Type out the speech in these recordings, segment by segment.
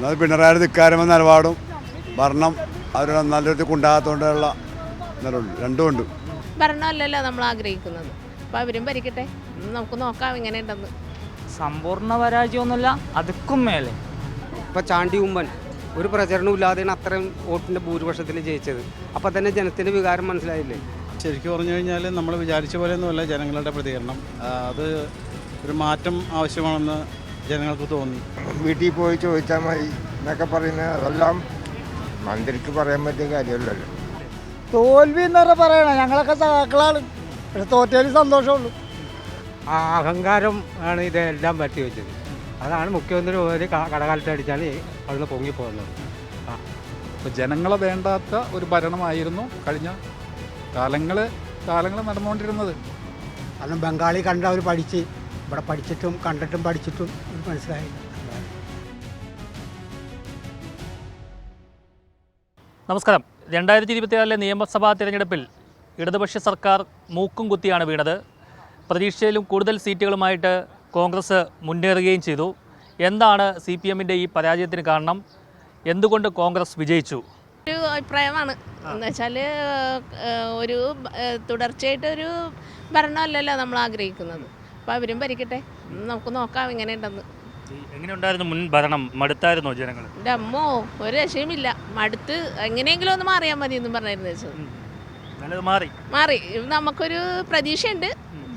ഒന്നത് പിണറായി ധിക്കാരമെന്ന നിലപാടും ഭരണം അവരുടെ നല്ലൊരു കൊണ്ടാകത്തോണ്ടുള്ള രണ്ടുമുണ്ട്. ഭരണമല്ലല്ലോ നമ്മൾ ആഗ്രഹിക്കുന്നത്. അപ്പോൾ അവരും ഭരിക്കട്ടെ, നമുക്ക് നോക്കാം എങ്ങനെ ഉണ്ടെന്ന്. സമ്പൂർണ്ണ പരാജയമൊന്നുമില്ല, അതുക്കും മേലെ. ഇപ്പം ചാണ്ടി ഉമ്മൻ ഒരു പ്രചരണവും ഇല്ലാതെയാണ് അത്രയും വോട്ടിൻ്റെ ഭൂരിപക്ഷത്തിൽ ജയിച്ചത്. അപ്പം തന്നെ ജനത്തിൻ്റെ വികാരം മനസ്സിലായില്ലേ? ശരിക്കും പറഞ്ഞു കഴിഞ്ഞാൽ നമ്മൾ വിചാരിച്ച പോലെയൊന്നുമല്ല ജനങ്ങളുടെ പ്രതികരണം. അത് ഒരു മാറ്റം ആവശ്യമാണെന്ന് ജനങ്ങൾക്ക് തോന്നി. വീട്ടിൽ പോയി ചോദിച്ചാൽ മതി എന്നൊക്കെ പറയുന്നത് അതെല്ലാം മന്ത്രിക്ക് പറയാൻ പറ്റിയ കാര്യമല്ലല്ലോ. തോൽവി എന്നൊക്കെ പറയണം, ഞങ്ങളൊക്കെ സഹാക്കളാണ്, പക്ഷെ തോറ്റേലും സന്തോഷമുള്ളൂ. ആ അഹങ്കാരം ആണ് ഇതെല്ലാം പറ്റി വെച്ചത്. അതാണ് മുഖ്യമന്ത്രി ഒരു കടകാലത്തടിച്ചാൽ അവിടുന്ന് പൊങ്ങിപ്പോകുന്നത്. അപ്പോൾ ജനങ്ങളെ വേണ്ടാത്ത ഒരു ഭരണമായിരുന്നു കഴിഞ്ഞ കാലങ്ങൾ നടന്നുകൊണ്ടിരുന്നത്. കാരണം ബംഗാളി കണ്ട് അവർ പഠിച്ച് ഇവിടെ പഠിച്ചിട്ടും കണ്ടിട്ടും പഠിച്ചിട്ടും മനസ്സിലായി. നമസ്കാരം. 2024 നിയമസഭാ തിരഞ്ഞെടുപ്പിൽ ഇടതുപക്ഷ സർക്കാർ മൂക്കും കുത്തിയാണ് വീണത്. പ്രതീക്ഷയിലും കൂടുതൽ സീറ്റുകളുമായിട്ട് കോൺഗ്രസ് മുന്നേറുകയും ചെയ്തു. എന്താണ് CPM-ൻ്റെ ഈ പരാജയത്തിന് കാരണം? എന്തുകൊണ്ട് കോൺഗ്രസ് വിജയിച്ചു? ഒരു അഭിപ്രായമാണ് എന്ന് വെച്ചാൽ ഒരു തുടർച്ചയായിട്ടൊരു ഭരണമല്ലല്ലോ നമ്മൾ ആഗ്രഹിക്കുന്നത്. അപ്പോൾ അവരും ഭരിക്കട്ടെ, നമുക്ക് നോക്കാം എങ്ങനെ ഉണ്ടെന്ന്. എങ്ങനെ ഉണ്ടായിരുന്നു മുൻ ഭരണം? മടുത്തായിരുന്നോ ജനങ്ങൾ? എൻ്റെ അമ്മോ, ഒരു രക്ഷയുമില്ല, മടുത്ത് എങ്ങനെയെങ്കിലും ഒന്ന് മാറിയാൽ മതി എന്നും പറഞ്ഞിരുന്നു വെച്ചത്. നല്ലത് മാറി. നമുക്കൊരു പ്രതീക്ഷയുണ്ട്,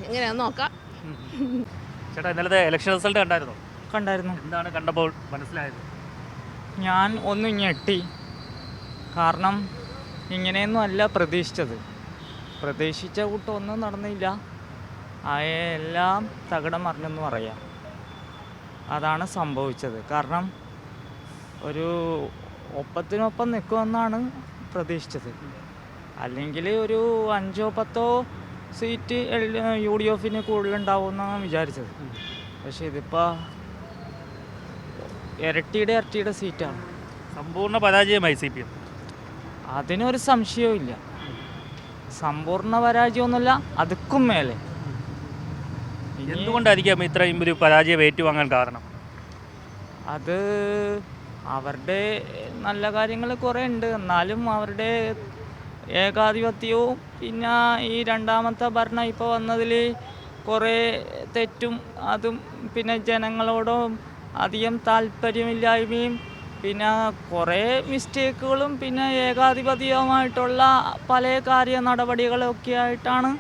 എങ്ങനെ നോക്കാം. ചേട്ടാ, ഇന്നലത്തെ ഇലക്ഷൻ റിസൾട്ട് കണ്ടായിരുന്നോ? കണ്ടായിരുന്നു. എന്താണ് കണ്ടപ്പോൾ മനസ്സിലായത്? ഞാൻ ഒന്ന് ഞെട്ടി. കാരണം ഇങ്ങനെയൊന്നും അല്ല പ്രതീക്ഷിച്ചത്. പ്രതീക്ഷിച്ച കൂട്ടൊന്നും നടന്നില്ല. എല്ലാം തകിടം മറിഞ്ഞെന്ന് പറയാം. അതാണ് സംഭവിച്ചത്. കാരണം ഒരു ഒപ്പത്തിനൊപ്പം നിൽക്കുമെന്നാണ് പ്രതീക്ഷിച്ചത്. അല്ലെങ്കിൽ ഒരു 5-10 സീറ്റ് UDF കൂടുതലുണ്ടാവുമെന്നാണ് വിചാരിച്ചത്. പക്ഷേ ഇതിപ്പോൾ ഇരട്ടിയുടെ സീറ്റാണ്. സമ്പൂർണ്ണ പരാജയമായി CPM. അതിനൊരു സംശയവും ഇല്ല. സമ്പൂർണ്ണ പരാജയമൊന്നുമില്ല, അതുക്കും മേലെ. എന്തുകൊണ്ടായിരിക്കാം ഇത്രയും ഒരു പരാജയം ഏറ്റുവാങ്ങാൻ കാരണം? അത് അവരുടെ നല്ല കാര്യങ്ങൾ കുറേ ഉണ്ട്. എന്നാലും അവരുടെ ഏകാധിപത്യവും പിന്നെ ഈ രണ്ടാമത്തെ ഭരണം ഇപ്പോൾ വന്നതിൽ കുറേ തെറ്റും അതും പിന്നെ ജനങ്ങളോടും അധികം താല്പര്യമില്ലായ്മയും പിന്നെ കുറേ മിസ്റ്റേക്കുകളും പിന്നെ ഏകാധിപത്യവുമായിട്ടുള്ള പല കാര്യ നടപടികളൊക്കെ ആയിട്ടാണ്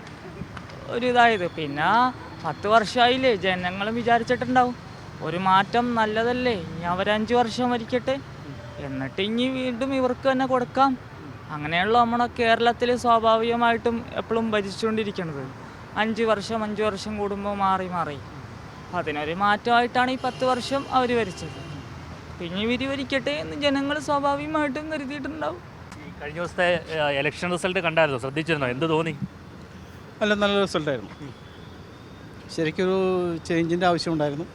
ഒരിതായത്. പിന്നെ 10 വർഷമായില്ലേ, ജനങ്ങളും വിചാരിച്ചിട്ടുണ്ടാവും ഒരു മാറ്റം നല്ലതല്ലേ, ഇനി അവർ 5 വർഷം ഭരിക്കട്ടെ, എന്നിട്ട് ഇനി വീണ്ടും ഇവർക്ക് തന്നെ കൊടുക്കാം. അങ്ങനെയുള്ള നമ്മുടെ കേരളത്തിൽ സ്വാഭാവികമായിട്ടും എപ്പോഴും ഭരിച്ചുകൊണ്ടിരിക്കുന്നത് 5 വർഷം കൂടുമ്പോൾ മാറി. അതിനൊരു മാറ്റമായിട്ടാണ് ഈ 10 വർഷം അവർ ഭരിച്ചത്. പിന്നെ ഇവർ ഭരിക്കട്ടെ എന്ന് ജനങ്ങൾ സ്വാഭാവികമായിട്ടും കരുതിയിട്ടുണ്ടാവും. കഴിഞ്ഞ ദിവസത്തെ ഇലക്ഷൻ റിസൾട്ട് കണ്ടായിരുന്നോ? ശ്രദ്ധിച്ചിരുന്നോ? എന്ത് തോന്നി? നല്ല റിസൾട്ടായിരുന്നു. ശരിക്കൊരു ചേഞ്ചിൻ്റെ ആവശ്യമുണ്ടായിരുന്നു.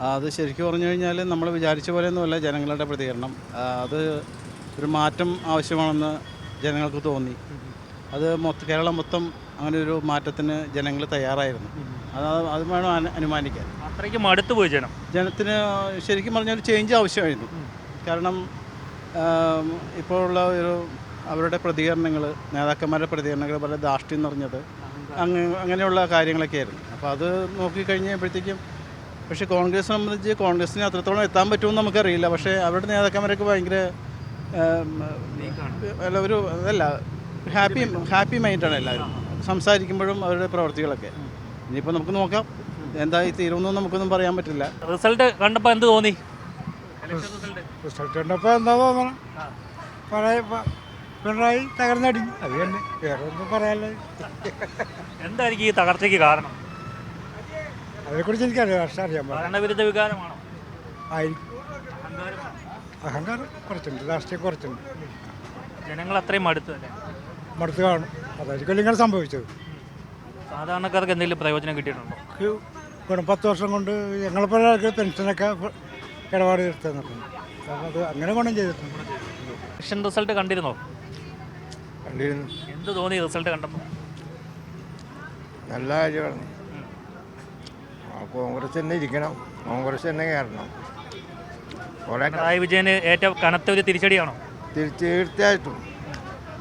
അത് ശരിക്കും പറഞ്ഞു കഴിഞ്ഞാൽ നമ്മൾ വിചാരിച്ച പോലെയൊന്നുമല്ല ജനങ്ങളുടെ പ്രതികരണം. അത് ഒരു മാറ്റം ആവശ്യമാണെന്ന് ജനങ്ങൾക്ക് തോന്നി. അത് കേരളം മൊത്തം അങ്ങനെ ഒരു മാറ്റത്തിന് ജനങ്ങൾ തയ്യാറായിരുന്നു. അത് വേണം അനുമാനിക്കാൻ. അത്രയ്ക്ക് മടുത്തു പോയി ജനത്തിന് ശരിക്കും പറഞ്ഞാൽ ചേഞ്ച് ആവശ്യമായിരുന്നു. കാരണം ഇപ്പോഴുള്ള ഒരു അവരുടെ പ്രതികരണങ്ങൾ, നേതാക്കന്മാരുടെ പ്രതികരണങ്ങൾ വളരെ ധാർഷ്ട്യം നിറഞ്ഞത് അങ്ങനെയുള്ള കാര്യങ്ങളൊക്കെ ആയിരുന്നു. അപ്പോൾ അത് നോക്കിക്കഴിഞ്ഞപ്പോഴത്തേക്കും പക്ഷേ കോൺഗ്രസിനെ സംബന്ധിച്ച് കോൺഗ്രസിന് അത്രത്തോളം എത്താൻ പറ്റുമെന്ന് നമുക്കറിയില്ല. പക്ഷേ അവരുടെ നേതാക്കന്മാരൊക്കെ ഭയങ്കര ഒരു അതല്ല ഹാപ്പി മൈൻഡാണ് എല്ലാവരും സംസാരിക്കുമ്പോഴും അവരുടെ പ്രവർത്തികളൊക്കെ. ഇനിയിപ്പോൾ നമുക്ക് നോക്കാം എന്തായി തീരുമെന്നൊന്നും നമുക്കൊന്നും പറയാൻ പറ്റില്ല. റിസൾട്ട് കണ്ടപ്പോൾ എന്ത് തോന്നി? റിസൾട്ട് കണ്ടപ്പോൾ എന്താ തോന്നണം, പിണറായി തകർന്നടിഞ്ഞു, അത് തന്നെ, വേറെ ഒന്നും പറയാനില്ല. എന്തായിരിക്കും ഈ തകർച്ചയ്ക്ക് കാരണം? അതിനെക്കുറിച്ച് എനിക്കറിയാം, പക്ഷേ അറിയാൻ പാടില്ല. ഭരണവിരുദ്ധ വികാരമാണോ? ആയിരിക്കും. അഹങ്കാരം കുറച്ചുണ്ട്, രാഷ്ട്രീയം കുറച്ചുണ്ട്. ജനങ്ങൾ അത്രയും മടുത്ത് കാണും. അതായിരിക്കും ഇങ്ങനെ സംഭവിച്ചത്. സാധാരണക്കാർക്ക് എന്തെങ്കിലും പ്രയോജനം കിട്ടിയിട്ടുണ്ടോ? 10 വർഷം കൊണ്ട് ഞങ്ങളിപ്പോൾ പെൻഷനൊക്കെ ഇടപാട് തീർത്തുന്നുണ്ട്. അത് അങ്ങനെ ഗുണം ചെയ്തിട്ടുണ്ട്. ഇലക്ഷൻ റിസൾട്ട് കണ്ടിരുന്നോ? കണ്ടിരുന്നു. എന്ത് തോന്നി റിസൾട്ട് കണ്ടപ്പോൾ? നല്ല കാര്യമാണ്. കോൺഗ്രസ് തന്നെ ഇരിക്കണം, കോൺഗ്രസ് തന്നെ കയറണം. കുറേ പിണറായി വിജയന് ഏറ്റവും കനത്ത ഒരു തിരിച്ചടിയാണോ? തീർച്ചയായിട്ടും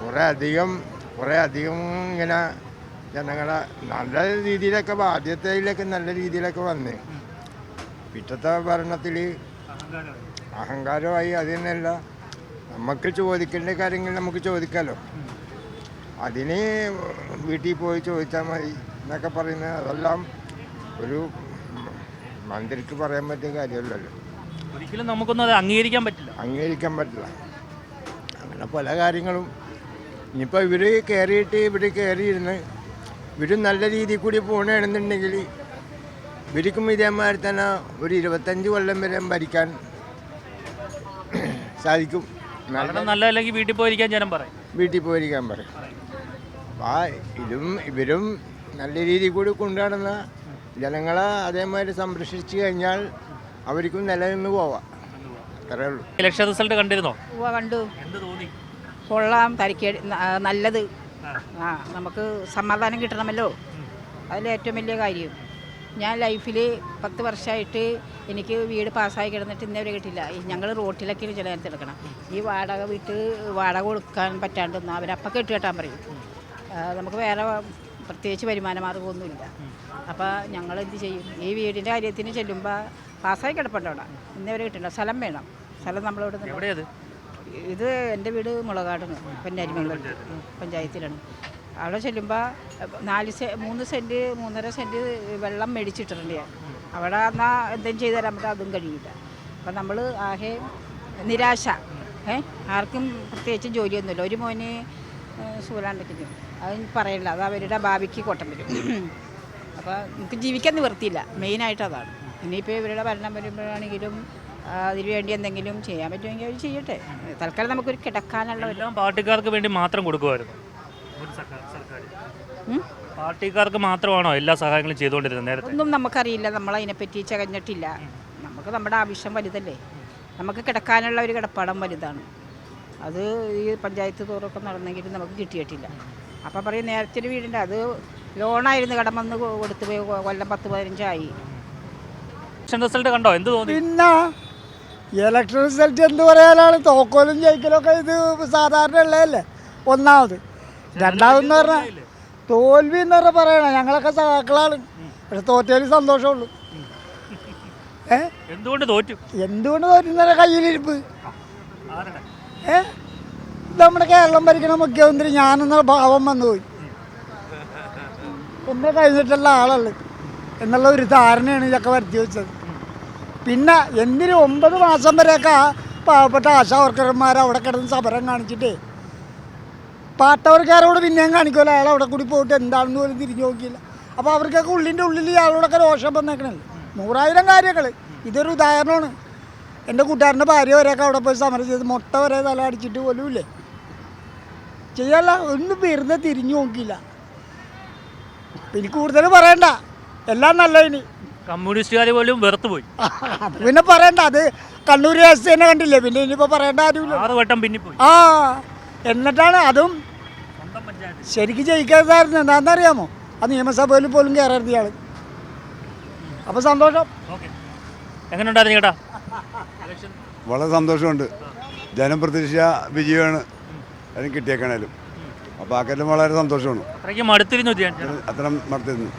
കുറേ അധികം ഇങ്ങനെ ജനങ്ങളെ നല്ല രീതിയിലൊക്കെ ആദ്യത്തേതിലൊക്കെ നല്ല രീതിയിലൊക്കെ വന്ന് പിറ്റത്തെ ഭരണത്തിൽ അഹങ്കാരമായി. അത് തന്നെയല്ല, നമുക്ക് ചോദിക്കേണ്ട കാര്യങ്ങൾ നമുക്ക് ചോദിക്കാമല്ലോ. അതിന് വീട്ടിൽ പോയി ചോദിച്ചാൽ മതി എന്നൊക്കെ പറയുന്നത് അതെല്ലാം ഒരു മന്ത്രിക്ക് പറയാൻ പറ്റിയ കാര്യമല്ലല്ലോ. ഒരിക്കലും നമുക്കൊന്നും അത് അംഗീകരിക്കാൻ പറ്റില്ല. അങ്ങനെ പല കാര്യങ്ങളും ഇനിയിപ്പോൾ ഇവർ കയറിയിരുന്ന് ഇവർ നല്ല രീതിയിൽ കൂടി പോകണമെന്നുണ്ടെങ്കിൽ ഇവർക്കും ഇതേമാതിരി തന്നെ ഒരു 25 കൊല്ലം വരെ ഭരിക്കാൻ സാധിക്കും. നല്ലതല്ലെങ്കിൽ വീട്ടിൽ പോയിരിക്കാൻ ജനം പറയും. അപ്പോൾ ഇവരും നല്ല രീതിയിൽ കൂടി കൊണ്ടുനടന്ന ജനങ്ങളെ അതേമാതിരി സംരക്ഷിച്ചു കഴിഞ്ഞാൽ അവർക്കും നിലനിന്ന് പോവാം. അത്രേ ഉള്ളൂ. ഇലക്ഷൻ റിസൾട്ട് കണ്ടിരുന്നോ? കണ്ടു. എന്ത് തോന്നി? കൊള്ളാം, നല്ലത്. നമുക്ക് സമാധാനം കിട്ടണമല്ലോ, അതിലേറ്റവും വലിയ കാര്യം. ഞാൻ ലൈഫിൽ 10 വർഷമായിട്ട് എനിക്ക് വീട് പാസ്സായി കിടന്നിട്ട് ഇന്നേവരെ കിട്ടില്ല. ഞങ്ങൾ റോട്ടിലൊക്കെയാണ് ചില നേരത്തെ എടുക്കണം. ഈ വാടക കൊടുക്കാൻ പറ്റാണ്ട് അവരപ്പം കെട്ടാൻ പറയും. നമുക്ക് വേറെ പ്രത്യേകിച്ച് വരുമാന മാർഗമൊന്നുമില്ല. അപ്പോൾ ഞങ്ങൾ എന്ത് ചെയ്യും? ഈ വീടിൻ്റെ കാര്യത്തിന് ചെല്ലുമ്പോൾ പാസ്സായി കിടപ്പുണ്ട് അവിടെ, ഇന്നേവരെ കിട്ടില്ല. സ്ഥലം വേണം. സ്ഥലം നമ്മളിവിടെ ഇത് എൻ്റെ വീട് മുളകാടാണ്, പൊന്നാരിമംഗലം പഞ്ചായത്തിലാണ്. അവിടെ ചെല്ലുമ്പോൾ 3 സെൻറ്റ് 3.5 സെൻറ്റ് വെള്ളം മേടിച്ചിട്ടുണ്ട് ഞാൻ. അവിടെ എന്നാൽ എന്തെങ്കിലും ചെയ്തു തരാൻ പറ്റും, അതും കഴിയില്ല. അപ്പം നമ്മൾ ആകെ നിരാശ. ആർക്കും പ്രത്യേകിച്ച് ജോലിയൊന്നുമില്ല. ഒരു മോന് സൂലാണ്ടൊക്കെ അത് പറയില്ല, അത് അവരുടെ ഭാവിക്ക് കോട്ടം വരും. അപ്പോൾ നമുക്ക് ജീവിക്കാൻ നിവൃത്തിയില്ല. മെയിനായിട്ട് അതാണ്. ഇനിയിപ്പോൾ ഇവരുടെ ഭരണം വരുമ്പോഴാണെങ്കിലും അതിന് വേണ്ടി എന്തെങ്കിലും ചെയ്യാൻ പറ്റുമെങ്കിൽ അവർ ചെയ്യട്ടെ. തൽക്കാലം നമുക്കൊരു കിടക്കാനുള്ള പാർട്ടിക്കാർക്ക് വേണ്ടി മാത്രം കൊടുക്കുമായിരുന്നു. പാർട്ടിക്കാർക്ക് മാത്രമാണോ എല്ലാ സഹായങ്ങളും ചെയ്തുകൊണ്ടിരുന്നത് നേരത്തെ? ഒന്നും നമുക്കറിയില്ല, നമ്മളതിനെപ്പറ്റി ചകഞ്ഞിട്ടില്ല. നമുക്ക് നമ്മുടെ ആവശ്യം വലുതല്ലേ. നമുക്ക് കിടക്കാനുള്ള ഒരു കിടപ്പാടം വലുതാണ്. അത് ഈ പഞ്ചായത്ത് തോറൊക്കെ നടന്നെങ്കിലും നമുക്ക് കിട്ടിയിട്ടില്ല. അപ്പം പറയും നേരത്തെ ഒരു വീടുണ്ട്, അത് ലോണായിരുന്നു, കടം വന്ന് കൊടുത്തു പോയി. കൊല്ലം 10-15 ആയി. റിസൾട്ട് കണ്ടോ? എന്ത് തോന്നി? പിന്നെ ഇലക്ഷൻ റിസൾട്ട് എന്ത് പറയാനാണ്? തോക്കോലും ജയിക്കലൊക്കെ ഇത് സാധാരണ ഉള്ളതല്ലേ. ഒന്നാമത്. രണ്ടാമതെന്ന് പറഞ്ഞാൽ തോൽവി എന്ന് പറഞ്ഞാൽ പറയണ ഞങ്ങളൊക്കെ സഹാക്കളാണ്. പക്ഷെ തോറ്റതിൽ സന്തോഷമുള്ളൂ. എന്തുകൊണ്ട് തോറ്റു തോറ്റുന്ന കയ്യിലിരിപ്പ്. നമ്മുടെ കേരളം ഭരിക്കണ മുഖ്യമന്ത്രി ഞാനെന്ന ഭാവം വന്നുപോയി. എന്നെ കഴിഞ്ഞിട്ടുള്ള ആളുള്ളു എന്നുള്ള ഒരു ധാരണയാണ് ഇതൊക്കെ വരുത്തി വെച്ചത്. പിന്നെ എന്തിന് 9 മാസം വരെയൊക്കെ പാവപ്പെട്ട ആശാ വർക്കർമാർ അവിടെ കിടന്ന് സമരം കാണിച്ചിട്ട് പാട്ടവർക്കാരോട് പിന്നെയും കാണിക്കുമല്ലോ. അയാൾ അവിടെ കൂടി പോയിട്ട് എന്താണെന്ന് പോലും തിരിഞ്ഞു നോക്കിയില്ല. അപ്പോൾ അവർക്കൊക്കെ ഉള്ളിൻ്റെ ഉള്ളിൽ ഇയാളോടൊക്കെ രോഷം വന്നേക്കണല്ലോ. 100,000 കാര്യങ്ങൾ. ഇതൊരു ഉദാഹരണമാണ്. എൻ്റെ കൂട്ടുകാരൻ്റെ ഭാര്യ വരെയൊക്കെ അവിടെ പോയി സമരം ചെയ്ത് മുട്ട വരെ തല അടിച്ചിട്ട് പോലും ഇല്ലേ ചെയ്യല്ല. ഒന്നും വെറുതെ തിരിഞ്ഞു നോക്കിയില്ല. പിന്നെ കൂടുതൽ പറയണ്ട, എല്ലാം നല്ലതിന്. കമ്മ്യൂണിസ്റ്റുകാർ പോലും വെറുത്തു പോയി. അത് പിന്നെ പറയണ്ട, അത് കണ്ണൂർ രാഷ്ട്രീയം തന്നെ കണ്ടില്ലേ. പിന്നെ ഇനിയിപ്പോൾ പറയേണ്ട ആരുമില്ല. 6 വട്ടം പിന്നിപ്പോയി. എന്നിട്ടാണ് അതും ശരിക്കും ജയിക്കാതായിരുന്നു. എന്താണെന്നറിയാമോ? ആ നിയമസഭയിൽ പോലും കയറരുത് ഇയാൾ. അപ്പോൾ സന്തോഷം. എങ്ങനെയുണ്ടായിരുന്നു ചേട്ടാ? വളരെ സന്തോഷമുണ്ട്. ജനപ്രതീക്ഷ വിജയമാണ് അതിന് കിട്ടിയേക്കണേലും. അപ്പോൾ ആക്കെല്ലാം വളരെ സന്തോഷമാണ്. അത്രയ്ക്ക് മടുത്തിരുന്നു. അത്ര മടുത്തിരുന്നു.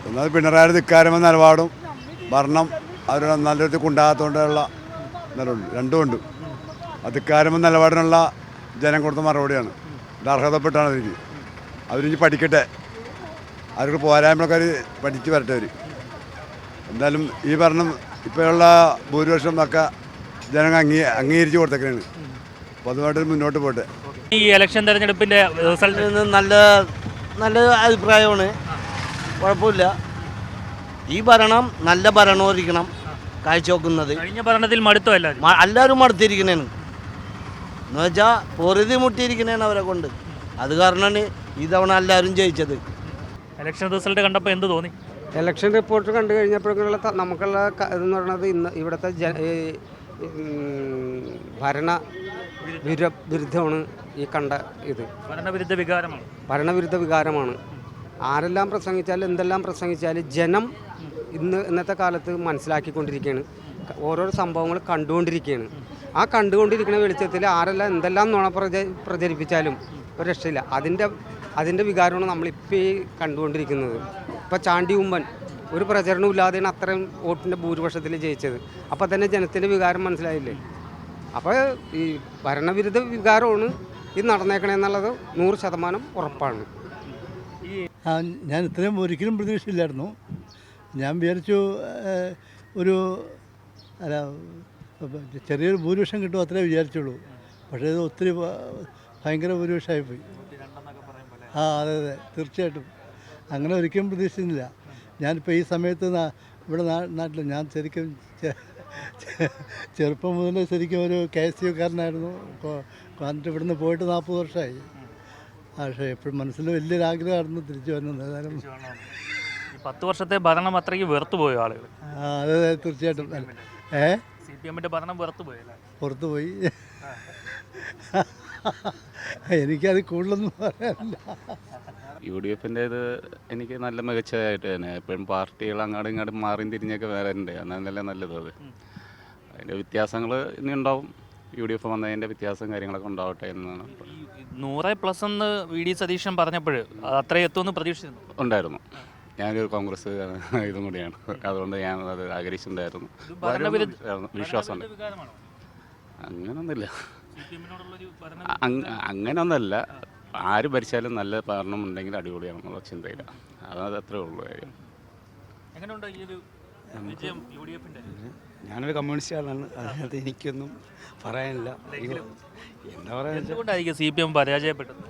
ഒന്നാമത് പിണറായി ധിക്കാരമെന്ന നിലപാടും ഭരണം അവരുടെ നല്ലൊരു കൊണ്ടാകത്തോണ്ടുള്ള നിലവുണ്ട്. രണ്ടുമുണ്ട്. ധിക്കാരമെന്ന നിലപാടിനുള്ള ജനം കൊടുത്ത മറുപടിയാണ്. ഇത് അർഹതപ്പെട്ടാണ് അതിന്. അവരിനി പഠിക്കട്ടെ. അവർക്ക് പോരായ്മകളൊക്കെ അവർ പഠിച്ച് വരട്ടെ. അവർ എന്തായാലും ഈ ഭരണം ഇപ്പോഴുള്ള ഭൂരിപക്ഷം ഒക്കെ ജനങ്ങൾ അംഗീകരിച്ച് കൊടുത്തേക്കാണ്. അപ്പോൾ അതുമായിട്ട് മുന്നോട്ട് പോട്ടെ. ഈ ഇലക്ഷൻ തെരഞ്ഞെടുപ്പിൻ്റെ റിസൾട്ട് നല്ല അഭിപ്രായമാണ്. കുഴപ്പമില്ല. ഈ ഭരണം നല്ല ഭരണമായിരിക്കണം കാഴ്ചവെക്കുന്നത്. കഴിഞ്ഞ ഭരണത്തിൽ മടുത്തോ? എല്ലാവരും മടുത്തിരിക്കണേന് എന്ന് വെച്ചാൽ പൊറുതി മുട്ടിയിരിക്കണേന് അവരെ കൊണ്ട്. അത് കാരണമാണ് ഈ തവണ എല്ലാവരും ജയിച്ചത്. ഇലക്ഷൻ റിസൾട്ട് കണ്ടപ്പോൾ എന്ത് തോന്നി? ഇലക്ഷൻ റിപ്പോർട്ട് കണ്ടു കഴിഞ്ഞപ്പോഴുള്ള നമുക്കുള്ള ഇതെന്ന് പറയുന്നത് ഇന്ന് ഇവിടുത്തെ ഭരണ വിരുദ്ധമാണ് ഈ കണ്ട ഇത്. ഭരണവിരുദ്ധ വികാരമാണ്. ആരെല്ലാം പ്രസംഗിച്ചാലും എന്തെല്ലാം പ്രസംഗിച്ചാലും ജനം ഇന്നത്തെ കാലത്ത് മനസ്സിലാക്കിക്കൊണ്ടിരിക്കുകയാണ്. ഓരോ സംഭവങ്ങൾ കണ്ടുകൊണ്ടിരിക്കുകയാണ്. ആ കണ്ടുകൊണ്ടിരിക്കുന്ന വെളിച്ചത്തിൽ ആരെല്ലാം എന്തെല്ലാം നുണ പ്രചരിപ്പിച്ചാലും ഒരു രക്ഷയില്ല. അതിൻ്റെ വികാരമാണ് നമ്മളിപ്പോൾ ഈ കണ്ടുകൊണ്ടിരിക്കുന്നത്. ഇപ്പോൾ ചാണ്ടി ഉമ്മൻ ഒരു പ്രചരണവും ഇല്ലാതെയാണ് അത്രയും വോട്ടിൻ്റെ ഭൂരിപക്ഷത്തിൽ ജയിച്ചത്. അപ്പോൾ തന്നെ ജനത്തിൻ്റെ വികാരം മനസ്സിലായില്ലേ? അപ്പോൾ ഈ ഭരണവിരുദ്ധ വികാരമാണ് ഇത് നടന്നേക്കണമെന്നുള്ളത് 100% ഉറപ്പാണ്. ഞാൻ ഇത്രയും ഒരിക്കലും പ്രതീക്ഷയില്ലായിരുന്നു. ഞാൻ വിചാരിച്ചു ഒരു ചെറിയൊരു ഭൂരിപക്ഷം കിട്ടും അത്രേ വിചാരിച്ചുള്ളൂ. പക്ഷേ ഇത് ഒത്തിരി ഭയങ്കര ഭൂരിപക്ഷമായിപ്പോയി. അതെ തീർച്ചയായിട്ടും അങ്ങനെ ഒരിക്കലും പ്രതീക്ഷിക്കുന്നില്ല. ഞാനിപ്പോൾ ഈ സമയത്ത് ഇവിടെ നാട്ടിൽ ഞാൻ ശരിക്കും ചെറുപ്പം മുതലേ ശരിക്കും ഒരു KSUക്കാരനായിരുന്നു. എന്നിട്ട് ഇവിടുന്ന് പോയിട്ട് 40 വർഷമായി. പക്ഷേ എപ്പോഴും മനസ്സിൽ വലിയൊരാഗ്രഹമായിരുന്നു തിരിച്ചു വരുന്നത്. ഏതായാലും 10 വർഷത്തെ ഭരണം അത്രയ്ക്ക് വെറുത്തു പോയ ആളുകൾ. അതെ തീർച്ചയായിട്ടും. CPM-ന്റെ ഭരണം വെറുത്തു പോയല്ലേ? പുറത്തുപോയി. എനിക്കത് കൂടുതലൊന്നും പറയാനില്ല. UDF-ൻ്റേത് എനിക്ക് നല്ല മികച്ചതായിട്ട് തന്നെ. എപ്പോഴും പാർട്ടികൾ അങ്ങോട്ടും ഇങ്ങോട്ടും മാറിയും തിരിഞ്ഞൊക്കെ വരണ്ടേ, അന്നല്ലേ നല്ലത്. അത് അതിൻ്റെ വ്യത്യാസങ്ങൾ ഇനി ഉണ്ടാവും. UDF വന്നതിൻ്റെ വ്യത്യാസം കാര്യങ്ങളൊക്കെ ഉണ്ടാവട്ടെ എന്നാണ്. 100+ എന്ന് VD സതീശൻ പറഞ്ഞപ്പോൾ അത്രയും എത്തുമെന്ന് പ്രതീക്ഷിച്ചിരുന്നു ഉണ്ടായിരുന്നു. ഞാനൊരു കോൺഗ്രസ് ഇതും കൂടിയാണ്, അതുകൊണ്ട് ഞാൻ അത് ആഗ്രഹിച്ചിട്ടുണ്ടായിരുന്നു. വിശ്വാസമുണ്ട്. അങ്ങനൊന്നുമില്ല, അങ്ങനൊന്നല്ല. ആര് ഭരിച്ചാലും നല്ല ഭരണം ഉണ്ടെങ്കിൽ അടിപൊളിയാണെന്നുള്ള ചിന്തയില്ല. അത് അത്രേ ഉള്ളൂ കാര്യം. ഞാനൊരു കമ്മ്യൂണിസ്റ്റ് ആളാണ്, അതിനകത്ത് എനിക്കൊന്നും പറയാനില്ല. എന്താ പറയുക, CPM പരാജയപ്പെട്ടത്?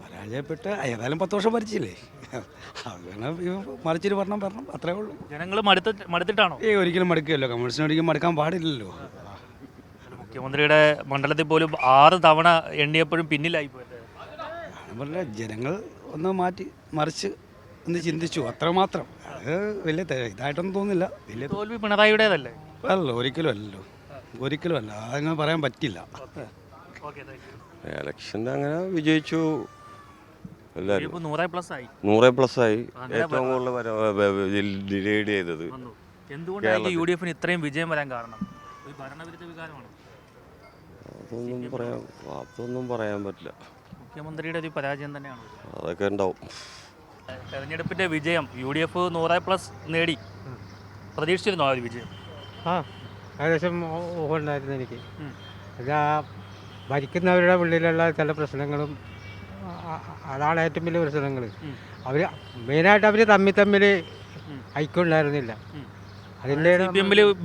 പരാജയപ്പെട്ട് ഏതായാലും 10 വർഷം ഭരിച്ചില്ലേ, അങ്ങനെ മറിച്ചൊരു ഭരണം വരണം, അത്രേ ഉള്ളൂ. ജനങ്ങൾ മടുത്തിട്ടാണോ? ഒരിക്കലും മടുക്കുകയല്ലോ, കമ്മ്യൂണിസ്റ്റിന് ഒരിക്കലും മടുക്കാൻ പാടില്ലല്ലോ. മുഖ്യമന്ത്രിയുടെ മണ്ഡലത്തിൽ പോലും 6 തവണ എണ്ണിയപ്പോഴും പിന്നിലായി പോയത്. പറഞ്ഞ ജനങ്ങൾ ഒന്ന് മറിച്ച് ഒന്ന് ചിന്തിച്ചു, അത്രമാത്രം. അത് വലിയ ഇതായിട്ടൊന്നും തോന്നുന്നില്ല. വലിയ തോൽവി പിണറായിയുടേതല്ലേ? അല്ലല്ലോ, ഒരിക്കലും അല്ലല്ലോ, ഒരിക്കലും അല്ല. അതങ്ങനെ പറയാൻ പറ്റില്ല. ഇലക്ഷൻ്റെ അങ്ങനെ വിജയിച്ചു, എല്ലാവരും 100+ ആയി. 100+ ആയി. ഏറ്റവും കൂടുതൽ ഡിലൈഡ് ചെയ്തത്. എന്തുകൊണ്ടാണ് UDF-ന് ഇത്രയും വിജയം വരാൻ കാരണം? ഭരണവിരുദ്ധ വികാരമാണ്. അതൊന്നും പറയാൻ പറ്റില്ല. മുഖ്യമന്ത്രിയുടെ ഒരു പരാജയം തന്നെയാണ്. അതൊക്കെ ഉണ്ടാവും. തെരഞ്ഞെടുപ്പിന്റെ വിജയം UDF 100+ നേടി. പ്രതീക്ഷിച്ചിരുന്നോ ആ ഒരു വിജയം? ഏകദേശം ഉണ്ടായിരുന്നു എനിക്ക്. എല്ലാ ഭരിക്കുന്നവരുടെ ഉള്ളിലുള്ള ചില പ്രശ്നങ്ങളും അതാണ് ഏറ്റവും വലിയ പ്രശ്നങ്ങൾ. മെയിനായിട്ട് അവർ തമ്മിൽ ഐക്യം ഉണ്ടായിരുന്നില്ല. അതിൻ്റെ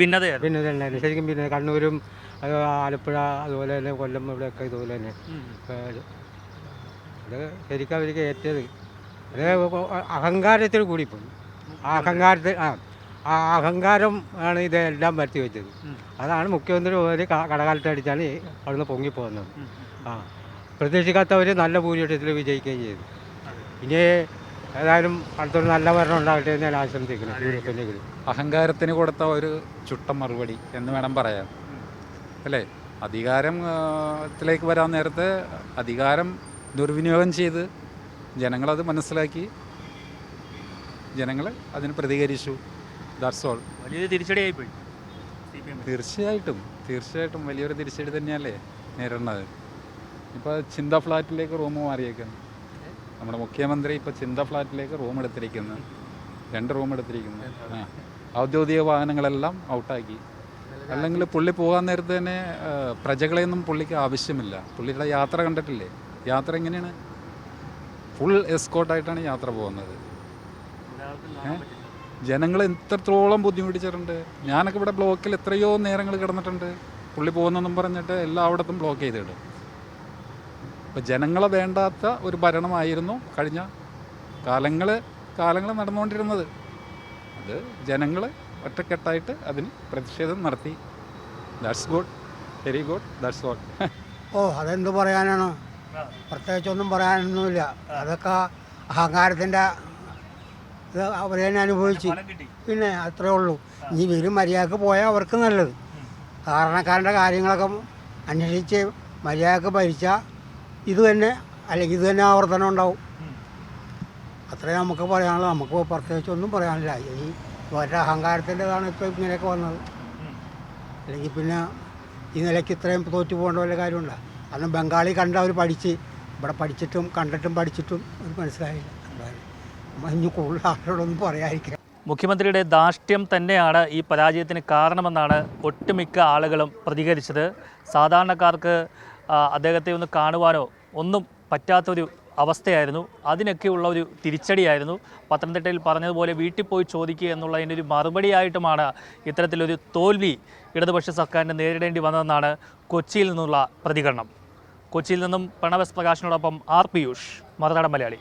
ഭിന്നതയുണ്ടായിരുന്നു ശരിക്കും. പിന്നെ കണ്ണൂരും ആലപ്പുഴ അതുപോലെ തന്നെ കൊല്ലം ഇവിടെയൊക്കെ ഇതുപോലെ തന്നെ അത് ശരിക്കും അവർക്ക് ഏറ്റത് അത് അഹങ്കാരത്തിൽ കൂടിപ്പോയി. ആ അഹങ്കാരം ആണ് ഇതെല്ലാം വരുത്തി വെച്ചത്. അതാണ് മുഖ്യമന്ത്രി ഒരു കടകാലത്തടിച്ചാണ് അവിടുന്ന് പൊങ്ങിപ്പോകുന്നത്. പ്രതീക്ഷിക്കാത്തവർ നല്ല ഭൂരിപക്ഷത്തിൽ വിജയിക്കുകയും ചെയ്തു. ഇനി ഏതായാലും അടുത്തൊരു നല്ല ഭരണം ഉണ്ടാകട്ടെ എന്ന് ഞാൻ ആശംസിക്കുന്നു. അഹങ്കാരത്തിന് കൊടുത്ത ഒരു ചുട്ട മറുപടി എന്ന് വേണം പറയാൻ, അല്ലേ? അധികാരത്തിലേക്ക് വരാൻ നേരത്തെ അധികാരം ദുർവിനിയോഗം ചെയ്ത് ജനങ്ങളത് മനസ്സിലാക്കി, ജനങ്ങൾ അതിന് പ്രതികരിച്ചു. That's all. വലിയൊരു തിരിച്ചടിയായിപ്പോയി. തീർച്ചയായിട്ടും വലിയൊരു തിരിച്ചടി തന്നെയല്ലേ നേരിടുന്നത്. ഇപ്പോൾ ചിന്ത ഫ്ലാറ്റിലേക്ക് റൂം മാറിയേക്കുന്നു. നമ്മുടെ മുഖ്യമന്ത്രി ഇപ്പോൾ ചിന്ത ഫ്ലാറ്റിലേക്ക് റൂം എടുത്തിരിക്കുന്നു, 2 റൂം എടുത്തിരിക്കുന്നു. ഔദ്യോഗിക വാഹനങ്ങളെല്ലാം ഔട്ടാക്കി. അല്ലെങ്കിൽ പുള്ളി പോകാൻ നേരത്തെ തന്നെ പ്രജകളെയൊന്നും പുള്ളിക്ക് ആവശ്യമില്ല. പുള്ളിയുടെ യാത്ര കണ്ടിട്ടില്ലേ? യാത്ര എങ്ങനെയാണ്? ഫുൾ എസ്കോട്ടായിട്ടാണ് യാത്ര പോകുന്നത്. ജനങ്ങൾ എത്രത്തോളം ബുദ്ധിമുട്ടിച്ചിട്ടുണ്ട്. ഞാനൊക്കെ ഇവിടെ ബ്ലോക്കിൽ എത്രയോ നേരങ്ങൾ കിടന്നിട്ടുണ്ട്. പുള്ളി പോകുന്നെന്നും പറഞ്ഞിട്ട് എല്ലായിടത്തും ബ്ലോക്ക് ചെയ്തിടും. അപ്പോൾ ജനങ്ങളെ വേണ്ടാത്ത ഒരു ഭരണമായിരുന്നു കഴിഞ്ഞ കാലങ്ങൾ നടന്നുകൊണ്ടിരുന്നത്. അത് ജനങ്ങൾ ഒറ്റക്കെട്ടായിട്ട് അതിന് പ്രതിഷേധം നടത്തി. That's good, very good, that's all. അതെന്ത് പറയാനാണ്, പ്രത്യേകിച്ചൊന്നും പറയാനൊന്നുമില്ല. അതൊക്കെ അഹങ്കാരത്തിൻ്റെ ഇത് അവർ തന്നെ അനുഭവിച്ച്. പിന്നെ അത്രേ ഉള്ളൂ. ഇനി ഇവരും മര്യാദക്ക് പോയാൽ അവർക്ക് നല്ലത്. കാരണക്കാരൻ്റെ കാര്യങ്ങളൊക്കെ അന്വേഷിച്ച് മര്യാദക്ക് ഭരിച്ചാൽ ഇത് തന്നെ അല്ലെങ്കിൽ ഇത് തന്നെ ആവർത്തനം ഉണ്ടാവും. അത്രേ നമുക്ക് പറയാനുള്ളൂ. നമുക്ക് പ്രത്യേകിച്ചൊന്നും പറയാനില്ല. ഈ ഒറ്റ അഹങ്കാരത്തിൻ്റെതാണ് ഇപ്പോൾ ഇങ്ങനെയൊക്കെ വന്നത്. അല്ലെങ്കിൽ പിന്നെ ഈ നിലയ്ക്ക് ഇത്രയും തോറ്റു പോകേണ്ട വല്ല കാര്യമുണ്ടോ? അന്ന് ബംഗാളി കണ്ട അവർ പഠിച്ച് ഇവിടെ പഠിച്ചിട്ടും കണ്ടിട്ടും പഠിച്ചിട്ടും അത് മനസ്സിലായില്ല. ഇനി കൂടുതൽ ആളോടൊന്നും പറയാതിരിക്കുക. മുഖ്യമന്ത്രിയുടെ ധാർഷ്ട്യം തന്നെയാണ് ഈ പരാജയത്തിന് കാരണമെന്നാണ് ഒട്ടുമിക്ക ആളുകളും പ്രതികരിച്ചത്. സാധാരണക്കാർക്ക് അദ്ദേഹത്തെ ഒന്ന് കാണുവാനോ ഒന്നും പറ്റാത്തൊരു അവസ്ഥയായിരുന്നു. അതിനൊക്കെയുള്ള ഒരു തിരിച്ചടിയായിരുന്നു. പത്തനംതിട്ടയിൽ പറഞ്ഞതുപോലെ വീട്ടിൽ പോയി ചോദിക്കുക എന്നുള്ളതിൻ്റെ ഒരു മറുപടിയായിട്ടുമാണ് ഇത്തരത്തിലൊരു തോൽവി ഇടതുപക്ഷ സർക്കാരിന് നേരിടേണ്ടി വന്നതെന്നാണ് കൊച്ചിയിൽ നിന്നുള്ള പ്രതികരണം. കൊച്ചിയിൽ നിന്നും പ്രണവ് പ്രകാശിനോടൊപ്പം ആർ പിയൂഷ്, മറുനാടൻ മലയാളി.